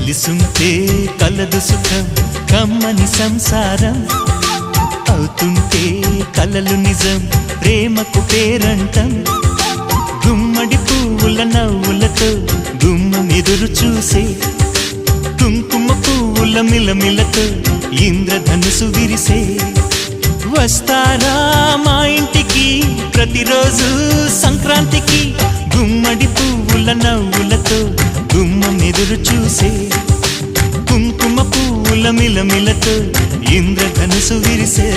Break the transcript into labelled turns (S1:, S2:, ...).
S1: కలిసుంటే కలదు సుఖం కమ్మని సంసారం అవుతుంటే కలలు నిజం ప్రేమకు పేరంటం గుమ్మడి పువ్వుల నవ్వులతో గుమ్మం ఎదురు చూసే కుంకుమ పువ్వుల మిలమిలతో ఇంద్రధనుసు విరిసే వస్తారా మా ఇంటికి ప్రతిరోజు సంక్రాంతికి గుమ్మడి పువ్వుల నవ్వులతో గుమ్మం ఎదురు చూసే కుంకుమ పువ్వుల మిలమిలతో ఇంద్రధనుసు విరిసే